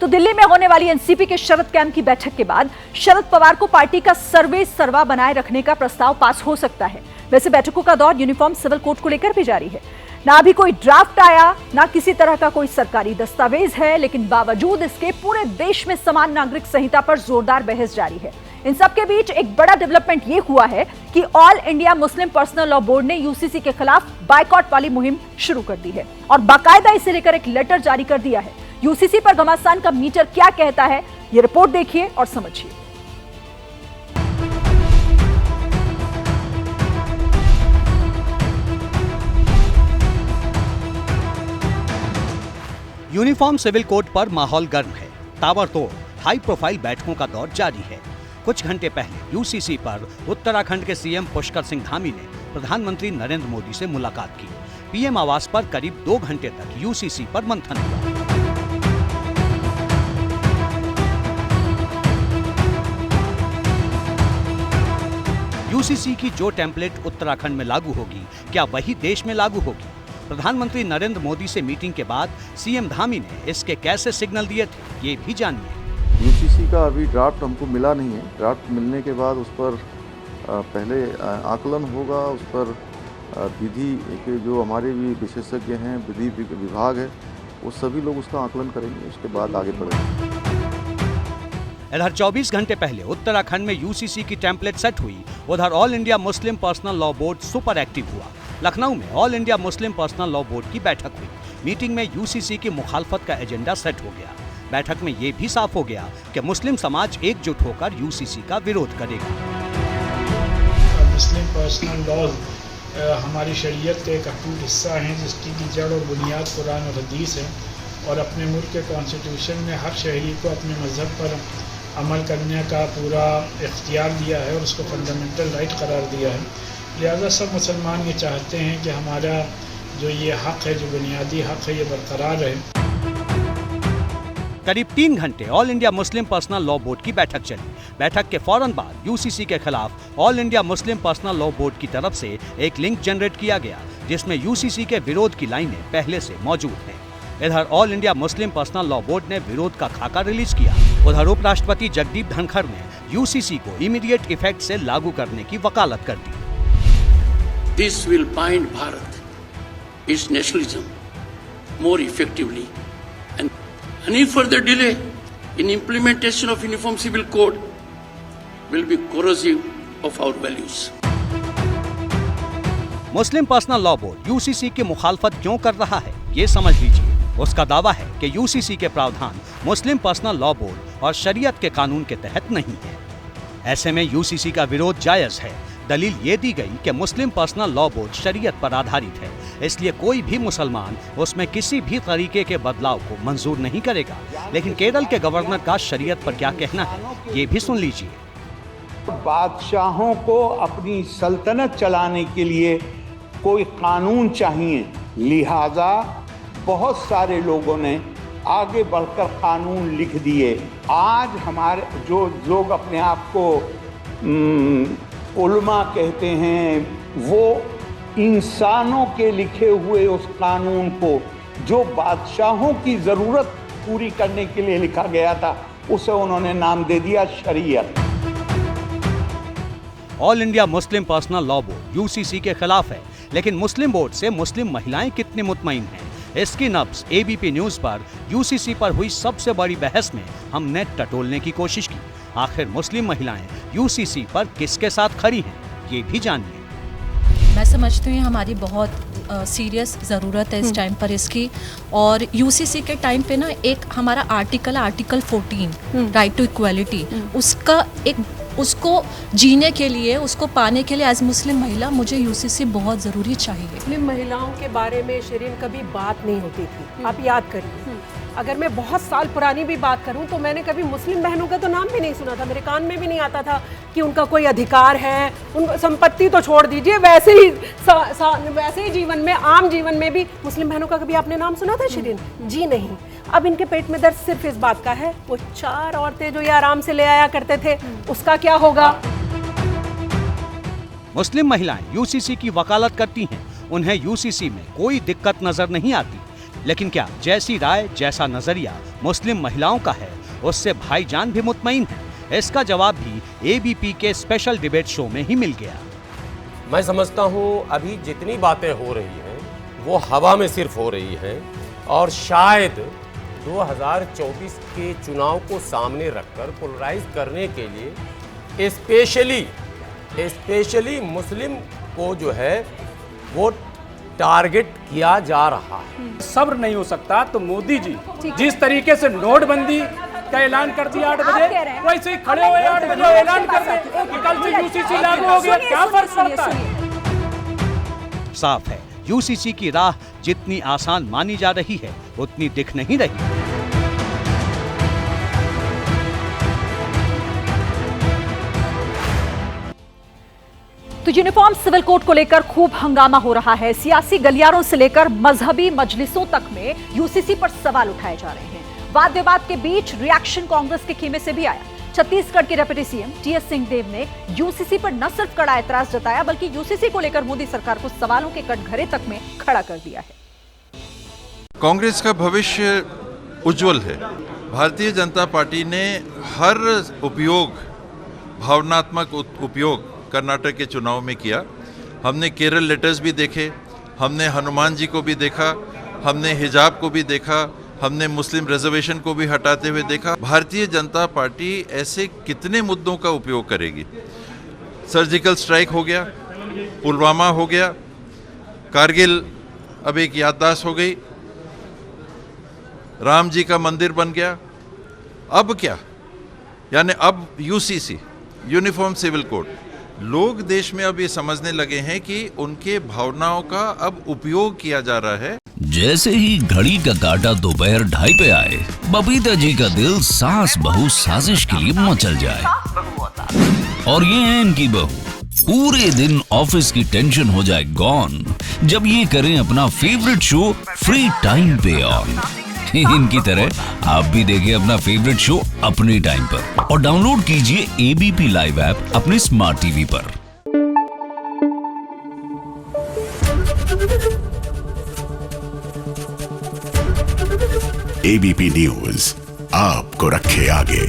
तो दिल्ली में होने वाली एनसीपी के शरद कैंप की बैठक के बाद शरद पवार को पार्टी का सर्वे सर्वा बनाए रखने का प्रस्ताव पास हो सकता है। वैसे बैठकों का दौर यूनिफॉर्म सिविल कोड को लेकर भी जारी है। ना अभी कोई ड्राफ्ट आया, ना किसी तरह का कोई सरकारी दस्तावेज है, लेकिन बावजूद इसके पूरे देश में समान नागरिक संहिता पर जोरदार बहस जारी है। इन सब के बीच एक बड़ा डेवलपमेंट ये हुआ है कि all India Muslim personal law board ने यूसीसी के खिलाफ बायकॉट वाली मुहिम शुरू कर दी है और बाकायदा इसे लेकर एक लेटर जारी कर दिया है। यूसीसी पर घमासान का मीटर क्या कहता है, ये रिपोर्ट देखिए और समझिए। यूनिफॉर्म सिविल कोड पर माहौल गर्म है। ताबड़तोड़ हाई प्रोफाइल बैठकों का दौर जारी है। कुछ घंटे पहले यूसीसी पर उत्तराखंड के सीएम पुष्कर सिंह धामी ने प्रधानमंत्री नरेंद्र मोदी से मुलाकात की। पीएम आवास पर करीब 2 घंटे तक यूसीसी पर मंथन हुआ। यूसीसी की जो टेम्पलेट उत्तराखंड में लागू होगी, क्या वही देश में लागू होगी? प्रधानमंत्री नरेंद्र मोदी से मीटिंग के बाद सीएम धामी ने इसके कैसे सिग्नल दिए थे, ये भी जानिए। यूसीसी का अभी ड्राफ्ट हमको मिला नहीं है। ड्राफ्ट मिलने के बाद उस पर पहले आकलन होगा, उस पर विधि के जो हमारे भी विशेषज्ञ हैं, विधि विभाग है, वो सभी लोग उसका आकलन करेंगे, उसके बाद आगे बढ़ेंगे। इधर 24 घंटे पहले उत्तराखंड में यूसीसी की टेम्पलेट सेट हुई, उधर all India Muslim personal law board super active हुआ। लखनऊ में all India Muslim personal law board की बैठक हुई। मीटिंग में यूसीसी की मुखालफत का एजेंडा सेट हो गया। बैठक में ये भी साफ हो गया कि मुस्लिम समाज एकजुट होकर यूसीसी का विरोध करेगा। मुस्लिम पर्सनल लॉ हमारी शरीयत का एक अटूट हिस्सा है, जिसकी जड़ और बुनियाद कुरान और हदीस है, और अपने मुल्क के कॉन्स्टिट्यूशन में हर शहरी को अपने मजहब पर अमल करने का पूरा इख्तियार दिया है और उसको फंडामेंटल राइट करार दिया है। लिहाजा सब मुसलमान ये चाहते हैं कि हमारा जो ये हक़ है, जो बुनियादी हक़ है, ये बरकरार रहे। करीब 3 घंटे all India Muslim personal law board की बैठक चली। बैठक के फौरन बाद यूसीसी के खिलाफ all India Muslim personal law board की तरफ से एक लिंक जनरेट किया गया, जिसमें यूसीसी के विरोध की लाइनें पहले से मौजूद हैं। इधर all India Muslim personal law board ने विरोध का खाका रिलीज किया। उधर उपराष्ट्रपति जगदीप धनखड़ ने यूसीसी को इमीडिएट इफेक्ट से लागू करने की वकालत कर दी। This will bind Bharat, its nationalism, more effectively, and any further delay in implementation of Uniform Civil Code will be corrosive of our values. Muslim personal law board UCC की मुखालफत क्यों कर रहा है, ये समझ लीजिए। उसका दावा है कि यूसीसी के प्रावधान मुस्लिम पर्सनल लॉ बोर्ड और शरीयत के कानून के तहत नहीं है। ऐसे में यूसीसी का विरोध जायज है। दलील ये दी गई कि मुस्लिम पर्सनल लॉ बोर्ड शरीयत पर आधारित है, इसलिए कोई भी मुसलमान उसमें किसी भी तरीके के बदलाव को मंजूर नहीं करेगा। लेकिन केरल के गवर्नर का शरीयत पर क्या कहना है, ये भी सुन लीजिए। बादशाहों को अपनी सल्तनत चलाने के लिए कोई कानून चाहिए, लिहाजा बहुत सारे लोगों ने आगे बढ़कर कानून लिख दिए। आज हमारे जो लोग अपने आप को उलमा कहते हैं, वो इंसानों के लिखे हुए उस कानून को जो बादशाहों की ज़रूरत पूरी करने के लिए लिखा गया था, उसे उन्होंने नाम दे दिया शरीयत। All India Muslim personal law board UCC के खिलाफ है, लेकिन मुस्लिम बोर्ड से मुस्लिम महिलाएं कितनी मुतमईन हैं, इसकी नब्ज एबीपी न्यूज पर यूसीसी पर हुई सबसे बड़ी बहस में हमने टटोलने की कोशिश की। आखिर मुस्लिम महिलाएं यूसीसी पर किसके साथ खड़ी हैं, ये भी जानिए। मैं समझती हूँ हमारी बहुत सीरियस ज़रूरत है इस टाइम पर इसकी, और यूसीसी के टाइम पे ना एक हमारा आर्टिकल 14 राइट टू इक्वालिटी, उसका एक उसको जीने के लिए, उसको पाने के लिए एज मुस्लिम महिला मुझे यूसीसी बहुत ज़रूरी चाहिए। मुस्लिम महिलाओं के बारे में शिरीन कभी बात नहीं होती थी। आप याद करिए, अगर मैं बहुत साल पुरानी भी बात करूं तो मैंने कभी मुस्लिम बहनों का तो नाम भी नहीं सुना था। मेरे कान में भी नहीं आता था कि उनका कोई अधिकार है। उनको संपत्ति तो छोड़ दीजिए, वैसे ही जीवन में, आम जीवन में भी मुस्लिम बहनों का कभी आपने नाम सुना था शिरीन? जी नहीं। अब इनके पेट में दर्द सिर्फ इस बात का है, वो 4 औरतें जो ये आराम से ले आया करते थे, उसका क्या होगा? मुस्लिम महिलाएं यूसीसी की वकालत करती हैं, उन्हें यूसीसी में कोई दिक्कत नजर नहीं आती। लेकिन क्या जैसी राय जैसा नजरिया मुस्लिम महिलाओं का है उससे भाईजान भी मुतमईन है? इसका जवाब भी एबीपी के स्पेशल डिबेट शो में ही मिल गया। मैं समझता हूँ अभी जितनी बातें हो रही हैं वो हवा में सिर्फ हो रही हैं और शायद 2024 के चुनाव को सामने रखकर पोलराइज करने के लिए स्पेशली मुस्लिम को जो है वो टारगेट किया जा रहा है। सब्र नहीं हो सकता तो मोदी जी जिस तरीके से नोटबंदी का ऐलान कर दिया 8 बजे, वैसे ही खड़े हुए 8 बजे ऐलान कर दें कि कल से यूसीसी लागू हो गया, क्या फर्क पड़ता है? साफ है यूसीसी की राह जितनी आसान मानी जा रही है उतनी दिख नहीं रही। तो यूनिफॉर्म सिविल कोड को लेकर खूब हंगामा हो रहा है। सियासी गलियारों से लेकर मजहबी मजलिसों तक में यूसीसी पर सवाल उठाए जा रहे हैं। वाद विवाद के बीच रिएक्शन कांग्रेस के खेमे से भी आया। छत्तीसगढ़ के डिप्टी सीएम टीएस सिंहदेव ने यूसीसी पर न सिर्फ कड़ा एतराज जताया बल्कि यूसीसी को लेकर मोदी सरकार को सवालों के कटघरे तक में खड़ा कर दिया है। कांग्रेस का भविष्य उज्जवल है। भारतीय जनता पार्टी ने हर भावनात्मक उपयोग कर्नाटक के चुनाव में किया। हमने केरल लेटर्स भी देखे, हमने हनुमान जी को भी देखा, हमने हिजाब को भी देखा, हमने मुस्लिम रिजर्वेशन को भी हटाते हुए देखा। भारतीय जनता पार्टी ऐसे कितने मुद्दों का उपयोग करेगी? सर्जिकल स्ट्राइक हो गया, पुलवामा हो गया, कारगिल अब एक याददाश्त हो गई, राम जी का मंदिर बन गया। अब क्या? यानी अब यूसीसी, यूनिफॉर्म सिविल कोड। लोग देश में अब ये समझने लगे हैं कि उनके भावनाओं का अब उपयोग किया जा रहा है। जैसे ही घड़ी का काटा दोपहर 2:30 पे आए, बबीता जी का दिल सास बहू साजिश के लिए मचल जाए। और ये है इनकी बहू, पूरे दिन ऑफिस की टेंशन हो जाए गॉन जब ये करें अपना फेवरेट शो फ्री टाइम पे ऑन। इनकी तरह आप भी देखिए अपना फेवरेट शो अपने टाइम पर और डाउनलोड कीजिए एबीपी लाइव ऐप अपने स्मार्ट टीवी पर। एबीपी न्यूज आपको रखे आगे।